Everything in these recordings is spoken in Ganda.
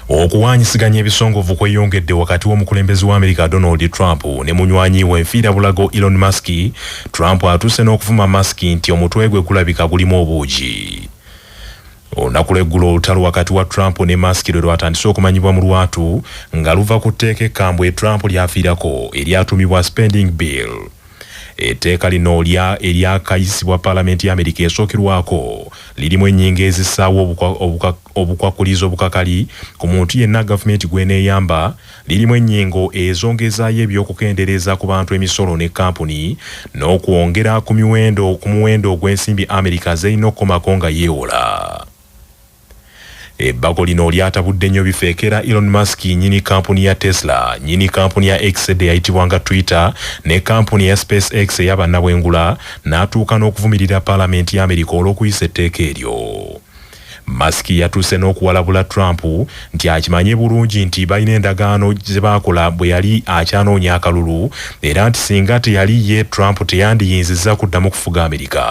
Okuwanyisiganya ebisongovu kweyongedde wakati w'omukulembeze wa America Donald Trump ne munywanyi we nfiirabulago Elon Musk. Trump atuuse n'okuvuma Musk nti omutwe gwe kulabika gulimu obuugi. Olunaku lw'eggulo olutalo wakati wa Trump ne Musk lwe lwatandise okumanyibwa mu lwatu nga luva ku tteeka ekkambwe Trump lyafiirako eryatumibwa spending bill. Etteeka lino eryakayisibwa Paalamenti ya Amerika esookerwako lirimu ennyingo ezissaawo obukwakulizo obukakali ku muntu yenna gavumenti gw'eneeyamba, lirimu ennyingo ezongezaayo ebyokukendeereza ku bantu emisolo ne kampuni n'okwongera ku muwendo ogw'ensimbi Amerika z'erina okukomako nga yeewola. Ebbago lino lyatabudde nnyo bifeekera Elon Musk nnyini kampuni ya Tesla, nnyini kampuni ya X eyayitibwanga Twitter ne kampuni ya SpaceX ey'abannabwengula n'atuuka n'okuvumirira Paalamenti ya Amerika olw'okuyisa etteeka eryo. Musk yatuuse n'okuwalabula Trump nti akimanye bulungi nti balina endagaano ze baakola bwe yali akyanoonya akalulu era nti singa teyali ye Trump teyandiyinzizza kuddamu kufuga Amerika.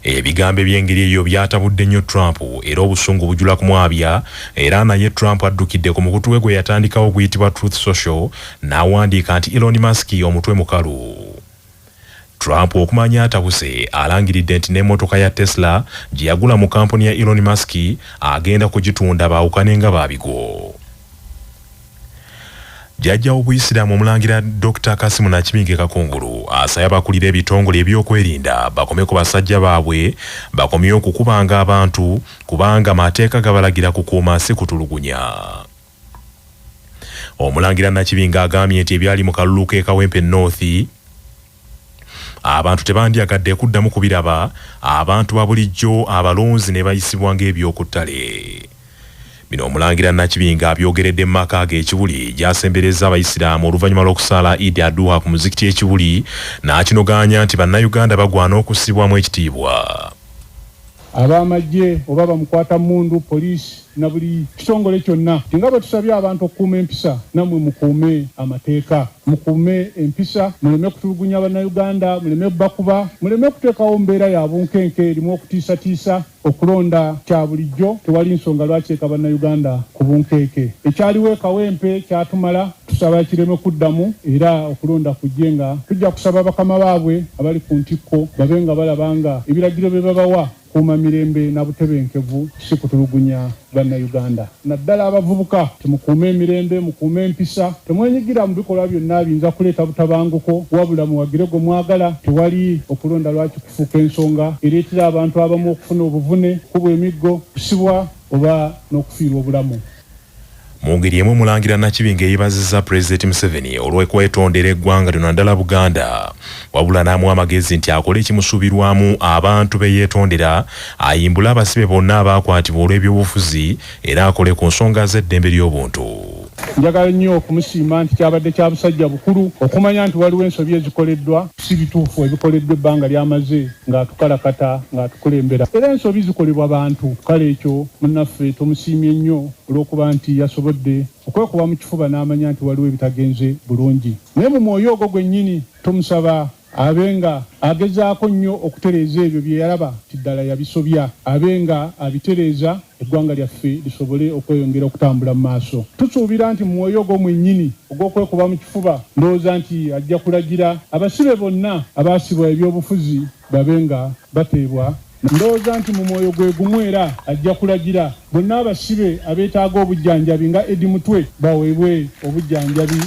Ebigambo eby'engeri eyo byatabudde nnyo Trump era obusungu bujula kumwabya, era naye Trump addukidde ku mukutu we gwe yatandikawo oguyitibwa Truth Social n'awandiika nti Elon Musk omutwe mukalu. Trump okumanya atabuse alangiridde nti n'emmotoka ya Tesla gye yagula mu kampuni ya Elon Musk agenda kugitunda baawukane nga baabigo. Jjajja w'Obuyisiraamu omulangira Dr. Kasimu Nakibinge Kakungulu asaba abakulira ebitongole ebyokwerinda bakome ku basajja baabwe bakomye okukubanga abantu kubanga amateeka gabalagira kukuuma si kutulugunya. Omulangira Nakibinge agambye nti ebyali mu kalulu k'e Kawempe North abantu tebandyagadde kuddamu kubiraba, abantu ba bulijjo abalonzi ne bayisibwa ng'ebyokuttale. Bino omulangira Nakibinge abyogeredde mu maka g'ekibuli gy'asembereza abayisiraamu oluvannyuma lw'okusaala Eid al-Adha ku muzikiti ekibuli n'akinoganya nti bannayuganda bagwana okussibwamu ekitiibwa. Abamagye oba bamukwata mundu poliisi na buli kitongole kyonna nga bwe tusabye abantu okukuuma empisa, nammwe mukuume amateeka, mukuume empisa, muleme kutulugunya bannayuganda, muleme bakuba, muleme kuteekawo mbeera ya bunkenke erimu okutiisatiisa, okulonda kya bulijjo. Tewali nsonga lwaki eka bannayuganda ku bunkenke. Ekyaliwo e Kawempe kyatumala, tusaba kireme kuddamu era okulonda kujje nga tujja kusaba bakama baabwe abali ku ntikko babe nga balabanga ebiragiro bye babawa kuuma mirembe na butebenkevu, si kutulugunya bannayuganda. Naddala abavubuka temukuume emirembe, mukuume empisa, temwenyigira mu bikolwa byonna biyinza kuleeta butabanguko, wabula muwagire gwe mwagala. Tewali okulonda lwaki kufuuka ensonga ereetera abantu abamu okufuna obuvune, kubwa emiggo, kusibwa oba n'okufiirwa obulamu. Mu ngeri emu omulangira Nakibinge yeebazizza Pulezidenti Museveni olw'okwetondera eggwanga lino naddala Buganda, wabula n'amuwa amagezi nti akole ekimusuubirwamu abantu be yeetondera, ayimbule abasibe bonna abaakwatibwa olw'ebyobufuzi era akole ku nsonga z'eddembe ly'obuntu. Njagala nnyo okumusiima nti kyabadde kya busajja bukulu okumanya nti waliwo ensobi ezikoleddwa si bituufu ebikoleddwa ebbanga lyamaze ng'atukalakata ng'atukulembera, era ensobi zikolebwa bantu. Kale ekyo munnaffe tumusiimye nnyo olw'okuba nti yasobodde okwekuba mu kifuba n'amanya nti waliwo ebitagenze bulungi. Naye mu mwoyo ogwo gwennyini tumusaba abenga agezaako nnyo okutereeza ebyo bye yalaba ti ddala yabisobya, abenga abitereeza eggwanga lyaffe lisobole okweyongera okutambula mu maaso. Tusuubira nti mu mwoyo ogwo mwennyini ogw'okwekuba mu kifuba ndowooza nti ajja kulagira abasibe bonna abaasibwa ebyobufuzi babenga bateebwa. Ndowooza nti mu mwoyo gwe gumu era ajja kulagira bonna abasibe abeetaaga obujjanjabi nga Edi Mutwe baweebwe obujjanjabi.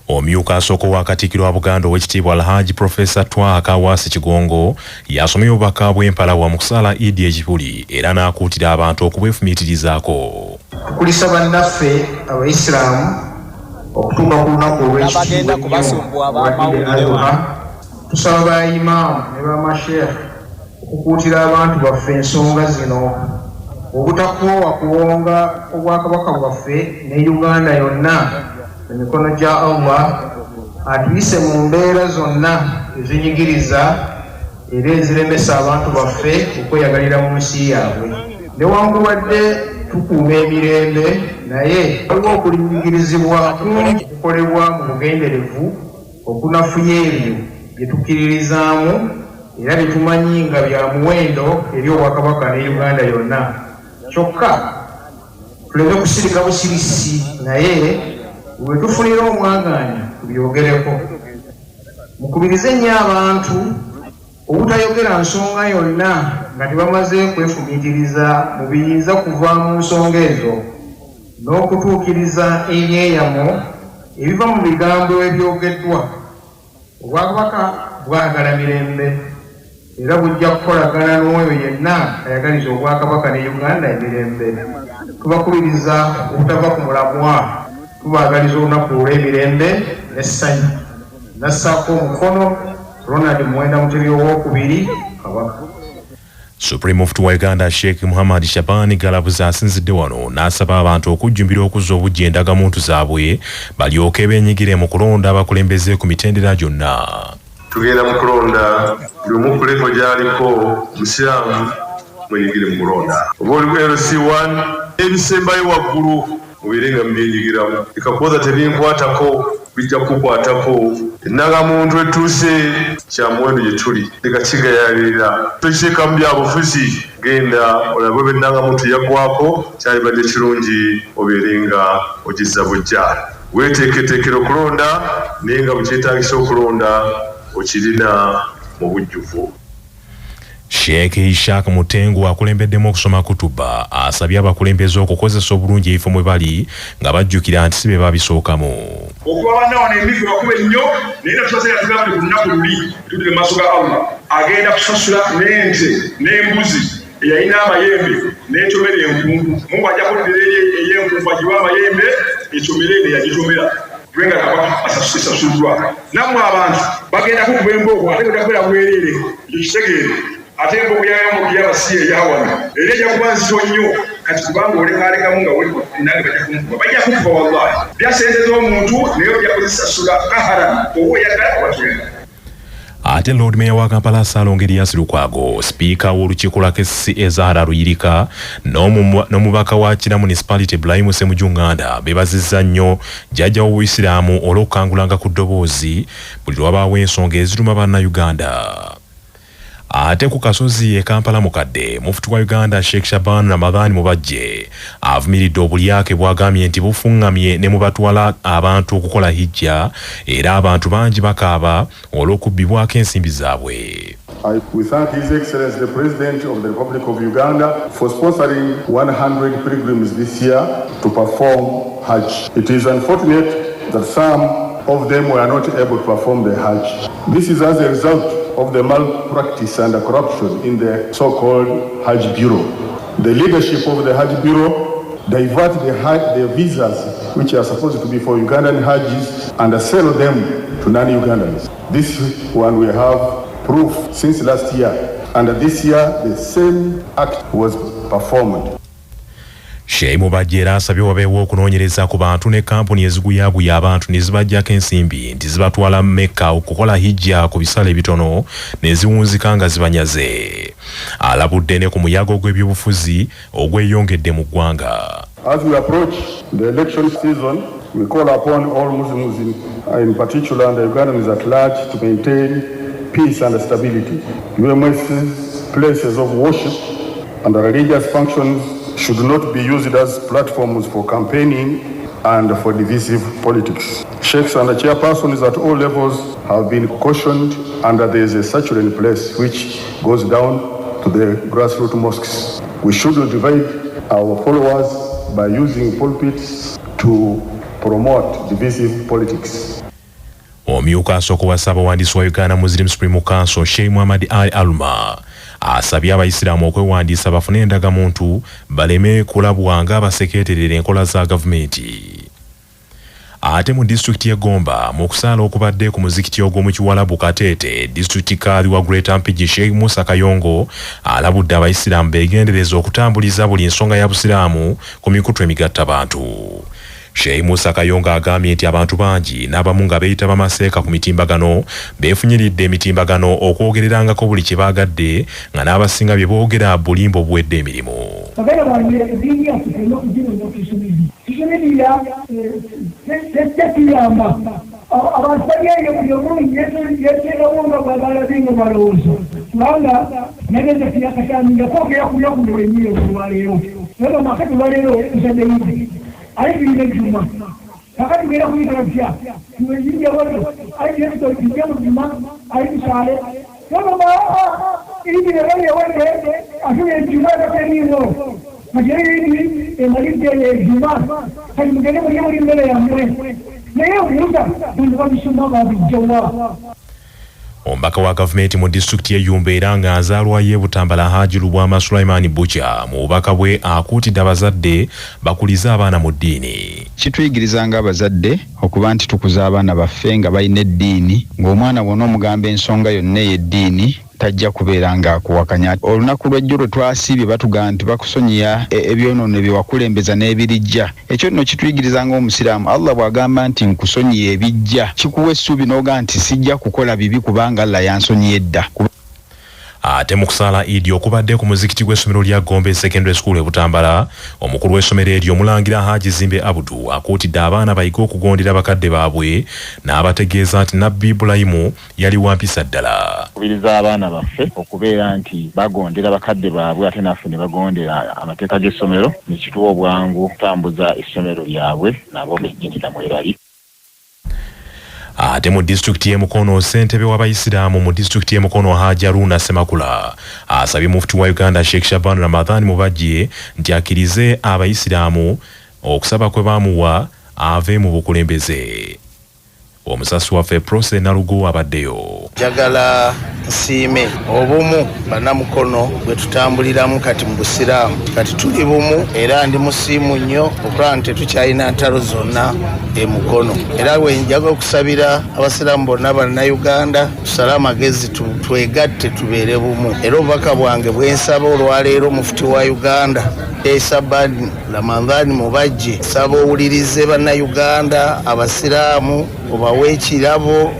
Omyuka asooka wa Katikkiro wa Buganda ow'ekitiibwa Alhaji Profesa Twaka Awaasi Kigongo yasomye obubaka bw'empalawa mu kusaala Eid ekibuli era n'akuutira abantu okubwefumiitirizaako. Tukulisa bannaffe Abayisiraamu okutuuka ku lunaku olw'ekitiibwa tusaba bayimaamu ne bamasheekh okukuutira abantu baffe ensonga zino, obutakoowa kuwonga obwakabaka bwaffe ne Uganda yonna emikono gya Allah atuyise mu mbeera zonna ezinyigiriza era eziremesa abantu baffe okweyagalira mu nsi yaabwe. Newankubadde tukuuma emirembe, naye waliwo okulinyigirizibwa kungi okukolebwa mu bugenderevu okunafuya ebyo bye tukkiririzaamu era bitumanyi nga bya muwendo eri obwakabaka ne Uganda yonna. Kyokka tuleme kusirika busirisi, naye bwe tufunira omwagaanya tubyogereko. Mukubirize nnyo abantu obutayogera nsonga yonna nga tebamaze kwefumiitiriza mu biyinza kuva mu nsonga ezo n'okutuukiriza ebyeyamo ebiva mu bigambo ebyogeddwa. Obwakabaka bwagala mirembe era bujja kukolagana n'oyo yenna ayagaliza obwakabaka ne Uganda emirembe. Tubakubiriza obutava ku mulamwa, tubaagaliza olunaku olw'emirembe n'essanyu. Nassaako omukono Ronald Mwenda Mutebi owookubiri Kabaka. Supreme Mufti wa Uganda Sheikh Muhammad Shabani Galabuza asinzidde wano n'asaba abantu okujjumbira okuzza obujja endagamuntu zaabwe balyoke beenyigire mu kulonda abakulembeze ku mitendera gyonna. Tugenda mu kulonda buli omu ku levo gy'aliko musiraamu mwenyigire mu kulonda. Oba oli ku LC1 ebisembayo waggulu mubeere nga mubyenyigiramu. Ekakwoza tebinkwatako bijja kukwatako. Endagamuntu etuuse kya muwendo gye tuli leka kigayaalirira. Tokiteeka mu byabufuzi, genda olabe oba endagamuntu yaggwako kyalibadde kirungi obeere nga ogizza bujja. Weeteeketeekera okulonda naye nga bukyetaagisa okulonda okirina mu bujjuvu. Sheikh Ishaq Mutengu akulembeddemu okusoma kutuba asabye abakulembeze okukozesa obulungi ebifo mwe bali nga bajjukira nti si be babisookamu. Okuba bannawo n'embifu bakuba ennyo naye natusaseera tugamba ku lunaku luli tudde mu maaso ga Allah agenda kusasula n'ente n'embuzi eyalina amayembe n'etomera enkumbu. Mungu ajja kuddira ey'enkumbu agiwa amayembe etomere eyagitomera kubenga kabaka asasuddwa. Nammwe abantu bagenda kukuba embooko ate bwetakubeera bwereere ekyo kitegeere. Ate embooko yamu gyabasiya eyawano era ejja kuba nzito nnyo kati kubanga olekalekamu nga nange bajja kumukuba bajja kukuba wallahi. Byasenteza omuntu naye ojja kuzisasula kahara oba oyagala oba toyagala. Ate Lord Mayor wa Kampala Ssalonge Lukwago, Speaker w'olukiiko lwa KCCA Zahara Ruyirika n'omubaka wa Kira Municipality Ibrahim Ssemujjunganda beebazizza nnyo jjajja w'Obuyisiraamu olw'okukangulanga ku ddoboozi buli lwabaawo ensonga eziruma bannayuganda. Ate ku kasozi e Kampala mukadde Mufti wa Uganda Sheikh Shaban Ramadhan Mubajje avumiridde obulyake bw'agambye nti bufungamye ne mu batwala abantu okukola hijja era abantu bangi bakaaba olw'okubbibwako ensimbi zaabwe. We thank His Excellency the President of the Republic of Uganda for sponsoring 100 pilgrims this year to perform Hajj. It is unfortunate that some of them were not able to perform the Hajj. This is as a result of the malpractice and the corruption in the so-called Hajj Bureau. The leadership of the Hajj Bureau divert the visas which are supposed to be for Ugandan Hajjis and sell them to non-Ugandans. This one we have proof since last year, and this year the same act was performed. Sheikh Mubajje era asabye wabeewo okunoonyereza ku bantu ne kampuni eziguyaguya abantu ne zibajjako ensimbi nti zibatwala Mecca okukola hijja ku bisale ebitono ne ziwunzika nga zibanyaze. Alabudde ne ku muyago gw'ebyobufuzi ogweyongedde mu ggwanga. As we approach the election season, we call upon all Muslims in particular and the Ugandans at large to maintain peace and stability. UMS's places of worship and the religious functions should not be used as platforms for campaigning and for divisive politics. Sheikhs and chairpersons at all levels have been cautioned, and there is a circular in place which goes down to the grassroots mosques. We shouldn't divide our followers by using pulpits to promote divisive politics. Omyuka asooka wa Ssaabawandiisi wa Uganda Muslim Supreme Council Sheikh Muhammad Ali Alma asabye abayisiraamu okwewandiisa bafune endagamuntu baleme kulabwa ng'abasekeeterera enkola za gavumenti. Ate mu disitulikiti y'e Gomba mu kusaala okubadde ku muzikiti ogw'omu Kiwalabu Kateete, disitulikiti kaali wa Greater Mpigi Sheikh Musa Kayongo alabudde abayisiraamu beegendereza okutambuliza buli nsonga ya busiraamu ku mikutu emigattabantu. Sheikh Musa Kayongo agambye nti abantu bangi n'abamu nga beeyita bamaseeka ku mitimbagano beefunyiridde emitimbagano okwogererangako buli kye baagadde nga n'abasinga bye boogera bulimba obuwedde emirimu. Abantu bagenda buli omu yeteerawo nga bwagala binga balowooza kubanga nageze kuyaka cyane ngakwogera ku byokulya wenyewe olwaleero naye makati olwaleero nsabye yidi ariko yine juma kakati ngera kuyitala kutya tuwejinja woto ariko yebito kijja mu juma ariko sale yaba yidi lero wende asubye juma katenino majeri yidi malide juma kali mugende muri mbele ya mwe naye uruta ndio wabishuma babijjowa. Omubaka wa gavumenti mu disitulikiti y'Eyumba era ng'azaalwa ye Butambala Haji Lubwama Sulaiman Butya mu bubaka bwe akuutidde abazadde bakulize abaana mu ddiini. Kituyigiriza ng'abazadde okuba nti tukuza abaana baffe nga balina eddiini ng'omwana wonna omugamba ensonga yonna ey'eddiini tajja kubeera ng'akuwakanya. Olunaku lw'ejjo twasiibye batugamba nti bakusonyiya ebyonoono bye wakulembeza n'ebirijja. Ekyo nno kituyigiriza ng'omusiraamu Allah bw'agamba nti nkusonyiya ebijja kikuwa essuubi n'oga nti sijja kukola bibi kubanga Allah yansonyiye dda. Ate mu kusaala Idi okubadde ku muzikiti gw'essomero lya Gombe Secondary School e Butambala, omukulu w'essomero eryo Omulangira Haji Zimbe Abudu akuutidde abaana bayige okugondera bakadde baabwe n'abategeeza nti Nabbi Ibulayimu yali wa mpisa ddala. Kubiriza abaana baffe okubeera nti bagondera bakadde baabwe ate naffe ne bagondera amateeka g'essomero ne kituwa obwangu kutambuza essomero lyabwe nabo bejjinira mwerali. Ate mu disitulikiti y'e Mukono ssentebe w'abayisiraamu mu disitulikiti y'e Mukono Hajji Haruna Semakula asabye mufti wa Uganda Sheikh Shaban Ramadhan Mubajje nti akkirize abayisiraamu okusaba kwe baamuwa ave mu bukulembeze. Omusasi waffe Prose Nalugo abaddeyo. Jagala nsiime obumu bannamukono bwe tutambuliramu kati mu busiraamu kati tuli bumu era ndi musiimu nnyo okulaba nti tetukyalina ntalo zonna e Mukono era bwe njaga okusabira abasiraamu bonna bannayuganda tusale amagezi twegatte tubeere bumu era obubaka bwange bwensaba olwaleero mufuti wa Uganda Shaban Ramadhan Mubajje saba owulirize bannayuganda abasiraamu obawe ekirabo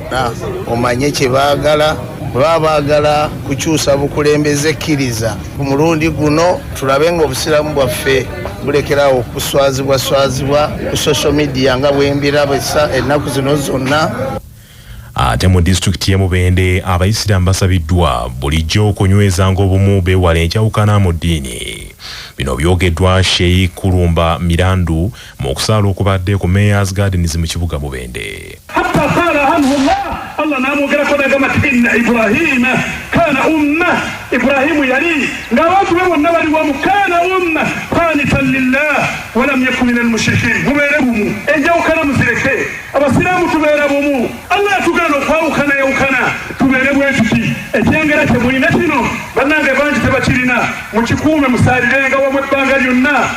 omanye kye baagala baagala kukyusa bukulembeze kkiriza ku mulundi guno tulabe nga obusiraamu bwaffe bulekerawo okuswazibwa ku social media nga bwembiraba ennaku zino zonna. Ate mu disitulikiti y'e Mubende abayisiraamu basabiddwa bulijjo okunywezanga obumu beewala enkyawukana mu ddiini. Bino byogeddwa Sheikh Kulumba Mirandu mu kusaala okubadde ku Mayor's Gardens mu kibuga Mubende. Allah namugera kama inna Ibrahima kana umma Ibrahimu yali nga watu bonna bali wa mukana umma qanitan lillah wa lam yakun minal mushrikin muberebumu enjawukana muzireke abasiraamu tuberebumu Allah tugano kwawukana yawukana tuberebu etuti ekyengera kye mulina kino bannange bangi tebakirina mukikuume musalirenga wamwe ebbanga lyonna.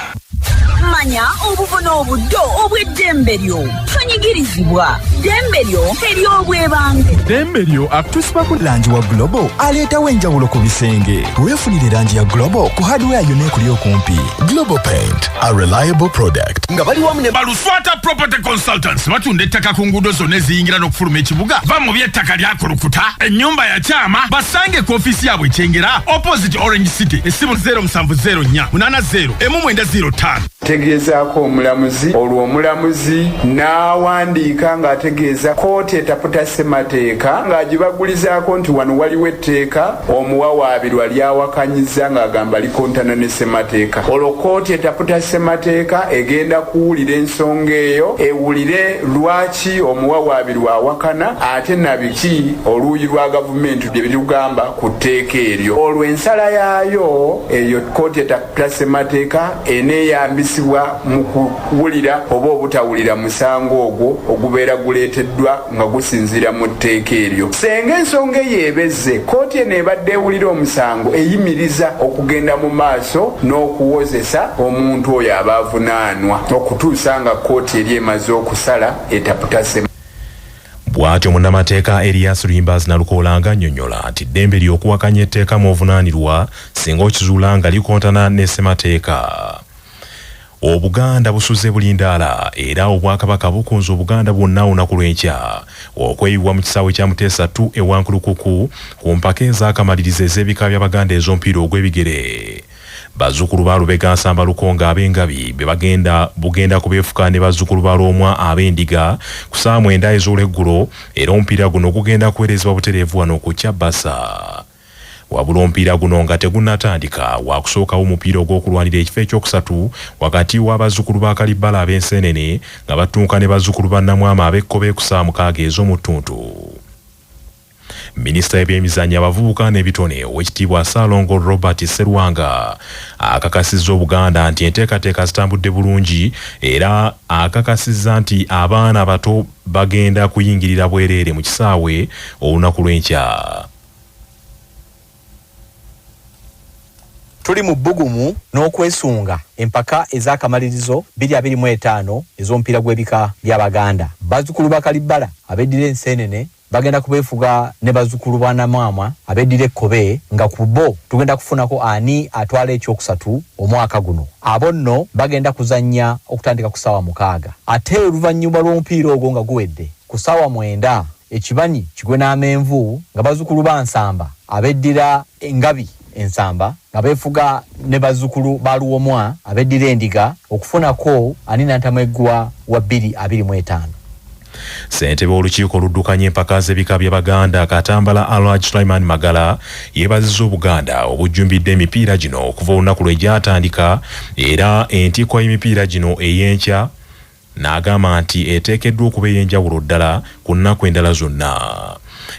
Manya obuvuna obuddo obw'eddembe lyo tonyigirizibwa ddembe lyo ery'obwebange. Ddembe lyo akutusiba ku langi wa Global aleetawo enjawulo ku bisenge. Weefunire langi ya Global ku hardware yonna ekuli okumpi. Global Paint, a reliable product. Nga bali wamu ne Baluswata Property Consultants batunda ettaka ku nguudo zonna eziyingira n'okufuluma ekibuga. Va mu by'ettaka lyakulukuta ennyumba ya kyama basange ku ofiisi yaabwe ekyengera opposite Orange City essimu 0704 80 1905. Tegezaako omulamuzi olwo omulamuzi n'awandiika ng'ategeeza kooti etaputa ssemateeka ng'agibagulizaako nti wano waliwo etteeka omuwawaabirwa lyawakanyiza ng'agamba likontana ne ssemateeka. Olwo kooti etaputa ssemateeka egenda kuwulira ensonga eyo ewulire lwaki omuwawaabirwa awakana ate nabiki oluuyi lwa gavumenti bye birugamba ku tteeka eryo. Olwo ensala yaayo eyo kooti etaputa ssemateeka eneeyambisa mu kuwulira oba obutawulira musango ogwo ogubeera guleeteddwa nga gusinziira mu tteeka eryo. Senga ensonga yeebeze kooti eno ebadde ewulira omusango eyimiriza okugenda mu maaso n'okuwozesa omuntu oyo aba avunaanwa okutuusa nga kooti eri emaze okusala etaputa ssemateeka. Bw'atyo munnamateeka Elias Limbas Nalukola ng'annyonnyola nti ddembe ly'okuwakanya etteeka mu ovunaanirwa singa okizuula nga likontana ne ssemateeka. Obuganda busuze bulindaala era obwakabaka bukunze Obuganda bwonna olunaku lw'enkya okweyiwa mu kisaawe kya Muteesa 2 e Wankulukuku ku mpaka ez'akamalirizo ez'ebika by'Abaganda ez'omupiira ogw'ebigere. Bazzukulu ba Lubega Nsamba Lukonga ab'engabi bugenda kubeefuka ne bazzukulu ba Loomwa ab'endiga ku saa 9 ez'olweggulo era omupiira guno gugenda kuweerezebwa butereevu wano ku Kyabasa. wabula omupiira guno nga tegunnatandika wakusookawo omupiira ogw'okulwanira ekifo ekyokusatu wakati w'abazzukulu ba Kalibala ab'Ensenene nga battunka ne bazzukulu ba Namwama ab'Ekkobe kusa 6 ez'omutuntu. Minisita y'ebyemizannyo abavubuka n'ebitone Oweekitiibwa Ssaalongo Robert Sserwanga akakasizza Obuganda nti enteekateeka zitambudde bulungi era akakasizza nti abaana bato bagenda kuyingirira bwereere mu kisaawe olunaku lw'enkya. Tuli mu bbugumu n'okwesunga empaka ez'akamalirizo 2025 ez'omupiira gw'ebika by'Abaganda. Bazzukulu ba Kalibala abeddira Ensenene bagenda kubeefuga ne bazzukulu ba Namwama abeddira Ekkobe nga ku bo tugenda kufunako ani atwala ekyokusatu omwaka guno. Abo nno bagenda kuzannya okutandika ku ssaawa 6 ate oluvannyuma lw'omupiira ogwo nga guwedde ku ssaawa 9 ekibanyi kigwe n'amenvu nga bazzukulu ba Nsamba abeddira Engabi Ensamba nga beefuga ne bazzukulu ba Luwomwa abeddira Endiga okufunako ani n'antamweggwa wa 2025. Ssentebe w'olukiiko oluddukanya empaka z'ebika by'Abaganda Katambala Alhaji Sulaiman Magala yeebazizza Obuganda obujjumbidde emipiira gino okuva olunaku lwe gyatandika era entikko y'emipiira gino ey'enkya n'agamba nti eteekeddwa okuba ey'enjawulo ddala ku nnaku endala zonna.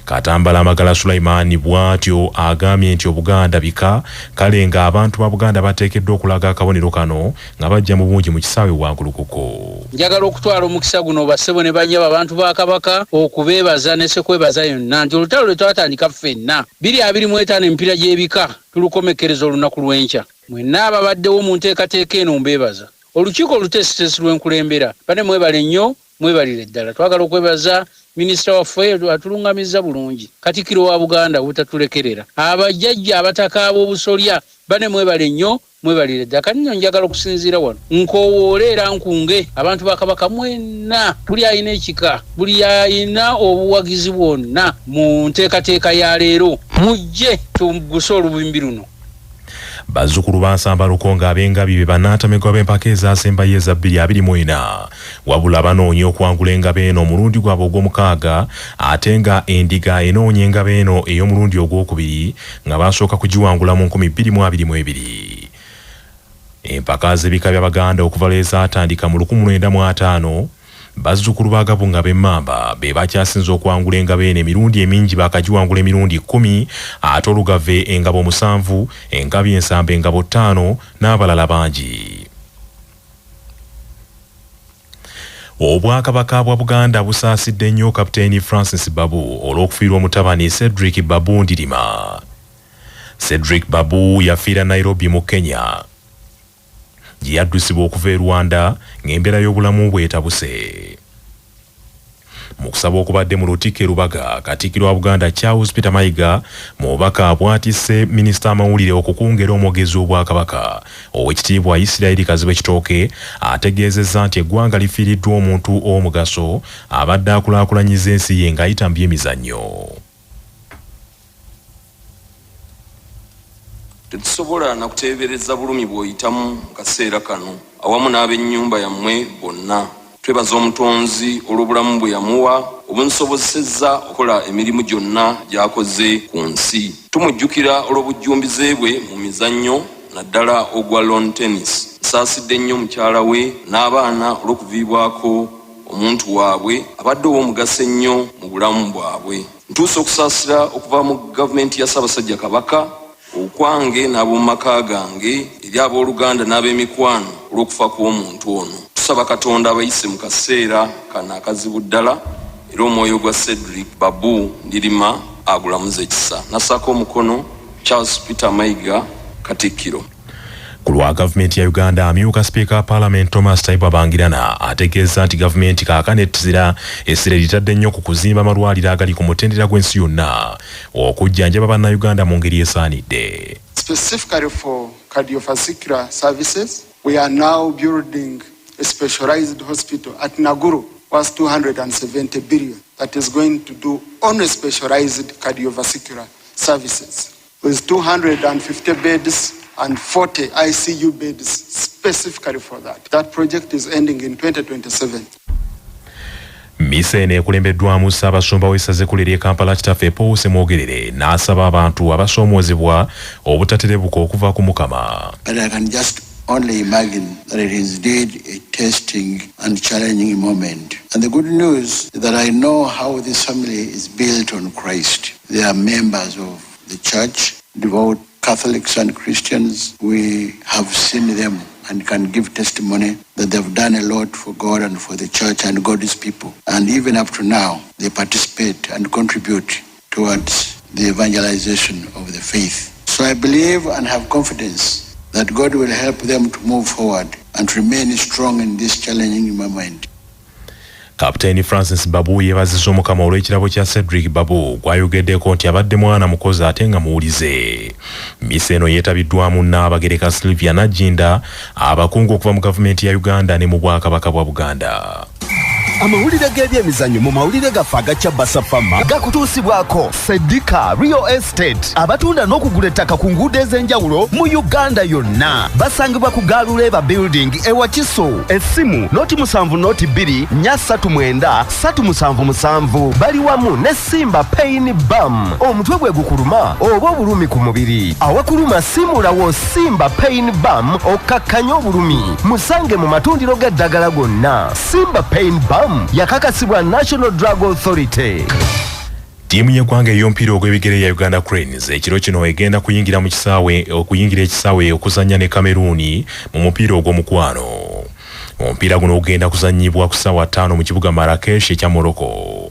Katambala Magala Sulaiman bw'atyo agambye nti Obuganda bika kale nga abantu ba Buganda bateekeddwa okulaga akabonero kano nga bajja mu bungi mu kisaawe Wankulukuko. Njagala okutwala omukisa guno bassebo ne bannyaba abantu ba Kabaka okubeebaza ne sekwebaza yonna nti olutalo lwe twatandika ffenna 2025 emipiira gy'ebika tulukomekereza olunaku lw'enkya. Mwenna ababaddewo mu nteekateeka eno mbeebaza. Olukiiko oluteesiteesi lw'enkulembera bane mwebale nnyo mwebalire ddala. Twagala okwebaza Minisita waffe atulungamizza bulungi. Katikkiro wa Buganda butatulekerera. Abajjajja abataka ab'obusolya bane mwebale nnyo mwebalire ddala. Kati nno njagala okusinziira wano nkoowoole era nkunge abantu ba Kabaka mwenna buli alina ekika buli alina obuwagizi bwonna mu nteekateeka ya leero mujje tuguse olubimbi luno. Bazzukulu ba Nsamba Lukonga ab'Engabi be bannantamegwa b'empaka ezaasembayo eza 2024 wabula banoonya okwangula Engabi eno omulundi gwabwe ogw'omukaaga ate nga Endiga enoonya Engabi eno ey'omulundi ogwokubiri nga basooka kugiwangula mu 2022. Empaka z'ebika by'Abaganda okuva lwe zaatandika mu 1905 bazzukulu ba Gabunga b'Emmamba be bakyasinza okwangula Engabi eno emirundi emingi bakagiwangula emirundi 10 ate Olugave engabo 7 Engabi Ensamba engabo 5 n'abalala bangi. Obwakabaka bwa Buganda busaasidde nnyo Kapiteeni Francis Babu olw'okufiirwa omutabani Cedric Babu Ndirima. Cedric Babu yafiira Nairobi mu Kenya gye yaddusibwa okuva e Rwanda ng'embeera y'obulamu bwe etabuse. Mu kusaba okubadde mu Lutikko e Lubaga, Katikkiro wa Buganda Charles Peter Mayiga mu bubaka bw'atisse Minisita amawulire okukungera omwogezi w'Obwakabaka Oweekitiibwa Isirairi Kazibe Kitooke ategeezezza nti eggwanga lifiiriddwa omuntu ow'omugaso abadde akulaakulanyiza ensi ye ng'ayita mu by'emizannyo. Tetusobola na kuteebereza bulumi bw'oyitamu mu kaseera kano awamu n'ab'ennyumba yammwe bonna. Twebaza omutonzi olw'obulamu bwe yamuwa obunsobozesezza okukola emirimu gyonna gy'akoze ku nsi. Tumujjukira olw'obujjumbize bwe mu mizannyo naddala ogwa lawn tennis. Nsaasidde nnyo mukyala we n'abaana olw'okuviibwako omuntu waabwe abadde ow'omugaso ennyo mu bulamu bwabwe. Ntuuse okusaasira okuva mu gavumenti ya Ssaabasajja Kabaka okwange n'ab'omumaka gange eri ab'oluganda n'ab'emikwano olw'okufa kw'omuntu ono. Tusaba Katonda abayise mu kaseera kano akazibu ddala era omwoyo gwa Cedric Babu Ndirima agulamuze ekisa. Nasako omukono Charles Peter Mayiga, Katikkiro. Ku lwa gavumenti ya Uganda, amyuka Speaker wa Parliament Thomas Taibu Bangirana ategeeza nti gavumenti kaakano ettizira essira litadde nnyo ku kuzimba amalwaliro agali ku mutendera gw'ensi yonna okujjanjaba bannayuganda mu ngeri esaanidde. Specifically for cardiovascular services, we are now building a specialized hospital at Naguru, worth 270 billion, that is going to do only specialized cardiovascular services with 250 beds and 40 ICU beds specifically for that. That project is ending in 2027. Misa eno ekulembeddwamu Ssaabasumba w'essaza ekkulu ery'e Kampala Kitaffe Paul Semwogerere n'asaba abantu abasoomoozebwa obutaterebuka okuva ku Mukama. But I can just only imagine that it is indeed a testing and challenging moment. And the good news is that I know how this family is built on Christ. They are members of the church, devout Catholics and Christians. We have seen them and can give testimony that they've done a lot for God and for the church and God's people. And even up to now, they participate and contribute towards the evangelization of the faith. So I believe and have confidence that God will help them to move forward and remain strong in this challenging moment. Kapiteeni Francis Babu yeebazizza Omukama olw'ekirabo kya Cedric Babu gw'ayogeddeko nti abadde mwana mukozi ate nga muwulize. Misa eno yeetabiddwamu Nnaabagereka Sylvia Najjinda, abakungu okuva mu gavumenti ya Uganda ne mu Bwakabaka bwa Buganda. Amawulire g'ebyemizannyo mu mawulire gaffe agakya Basafama gakutuusibwako Sedika Real Estate abatunda n'okugula ettaka ku nguudo ez'enjawulo mu Uganda yonna. Basangibwa ku Galuleba Building ewa Kiso. Essimu noti 7 noti 2 339 377. Bali wamu ne Simba Pain Balm. Omutwe gwe gukuluma oba obulumi ku mubiri. Awakuluma simulawo Simba Pain Balm okakkanya obulumi. Musange mu matundiro g'eddagala gonna. Simba Pain Balm yakakasibwa National Drug Authority. Tiimu y'eggwanga ey'omupiira ogw'ebigere ya Uganda Cranes ekiro kino egenda kuyingira ekisaawe okuzannya ne Cameroon mu mupiira ogw'omukwano. Omupiira guno ogenda kuzannyibwa ku ssaawa 5 mu kibuga Marrakesh ekya Morocco.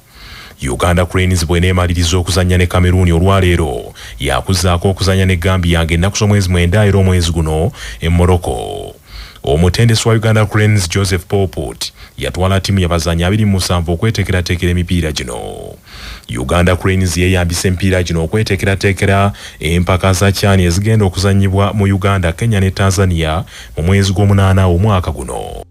Uganda Cranes bw'eneemaliriza okuzannya ne Cameroon olwaleero yakuzaako okuzannya ne Gambia ng'ennaku z'omwezi 9 era omwezi guno e Morocco. Omutendesi wa Uganda Cranes Joseph Popot yatwala timu y'abazannyi 27 okweteekerateekera emipiira gino. Uganda Cranes yeeyambisa emipiira gino okweteekerateekera empaka za CHAN ezigenda okuzannyibwa mu Uganda, Kenya ne Tanzania mu mwezi gw'omunaana omwaka guno.